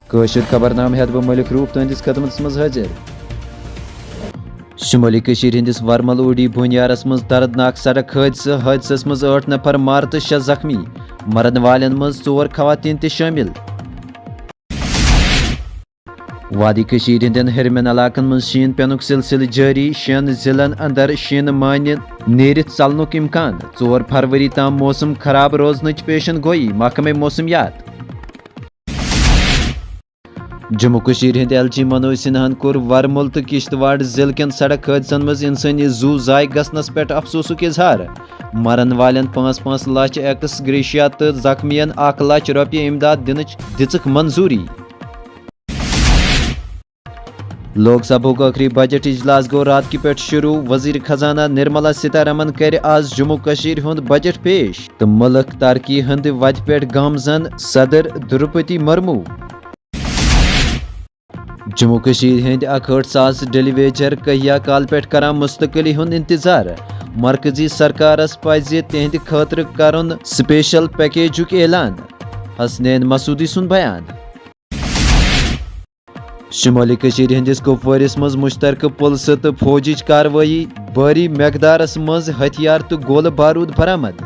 کٲشِر خبرنامہ ہیٚتھ بہٕ ملک روٗف تُہنٛدِس خدمتس منٛز حٲضِر۔ شمٲلی کٔشیٖر ہٕنٛدِس ورمل اوڈی بونیارس منٛز دردناک سڑک حٲدثس منٛز 8 نفر مارٕ تہٕ 6 زخمی، مرن والٮ۪ن منٛز 4 خواتیٖن تہِ شٲمِل۔ وادی کٔشیٖر ہٕنٛدٮ۪ن ہیٚرمٮ۪ن علاقن منٛز شیٖن پینُک سلسلہٕ جٲری، 6 ضِلعن اندر شیٖنہٕ مانہِ نیٖرِتھ ژلنُک اِمکان، 4 فروری تام موسم خراب روزنٕچ پیشن گوئی، محکمہ موسمیات۔ جموں کشمیر ہند ایل جی منوج سنہاہن کور ورمل تو کشتواڑ ضلع کٮ۪ن سڑک حٲدثن منٛز انسٲنی زُو ضایع گژھنس پٮ۪ٹھ افسوسُک اظہار، مرن والٮ۪ن 5-5 لچھ ایکس گریشیا تہٕ زخمیَن 1 لچھ رۄپیہِ امداد دِنٕچ دِژٕکھ منظوٗری۔ لوک سبھُک ٲخری بجٹ اجلاس گوٚو راتکہِ پٮ۪ٹھ شروع، وزیر خزانہ نرملا سیتارمن کرِ آز جموں کشمیر ہُنٛد بجٹ پیش تہٕ مُلک ترقی ہٕنٛدِ وتہِ پٮ۪ٹھ گامزن صدر دروپدی مرمو۔ جموں کشمیر ہند 61,000 ڈیلی ویجر کہیا کال پٮ۪ٹھ کران مستقلی ہُنٛد انتظار، مرکزی سرکارس پزِ تہنٛدِ خٲطرٕ کرُن سپیشل پیکیجُک اعلان، حسنین مسعودی سُنٛد بیان۔ شمٲلی کٔشیٖر ہٕنٛدِس کپوٲرِس منٛز مُشترکہٕ پُلسہٕ تہٕ فوجٕچ کاروٲیی، بھاری مقدارس منٛز ہتھیار تہٕ گولہٕ بروٗد برآمد۔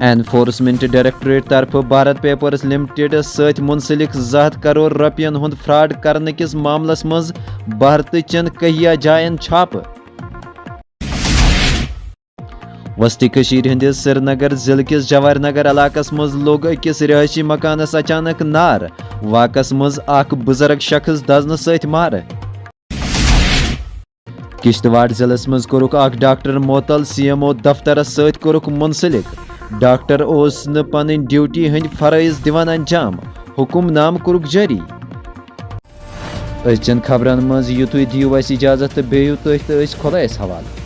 اینفورسمنٹ ڈائریکٹوریٹ طرفہٕ بھارت پیپرز لمیٹڈس سۭتۍ منسلک 200 کروڑ رۄپین ہُنٛد فراڈ کرنہٕ کِس معاملس منٛز بھارتہٕ چٮ۪ن کہیا جاین چھاپہٕ۔ وسطی کٔشیٖر ہٕنٛدِس سری نگر ضلعہٕ کِس جواہر نگر علاقس منٛز لوٚگ أکِس رِہٲیشی مکانس اچانک نار، واقعس منٛز اکھ بُزرگ شخص دزنہٕ سۭتۍ مارٕ۔ کشتواڑ ضلعس منٛز کوٚرُکھ اکھ ڈاکٹر معطل CMO دفترس سۭتۍ کوٚرُکھ منسلک، ڈاکٹر اوس نہٕ پنٕنۍ ڈیوٹی ہٕنٛدۍ فرٲیض دِوان انجام، حکم نامہٕ کوٚرُکھ جٲری۔ أزچٮ۪ن خبرن منٛز یِتُے، دِیِو اَسہِ اِجازت تہٕ بیٚہِو تُہۍ تہٕ أسۍ کھولو اَسہِ حوالہٕ۔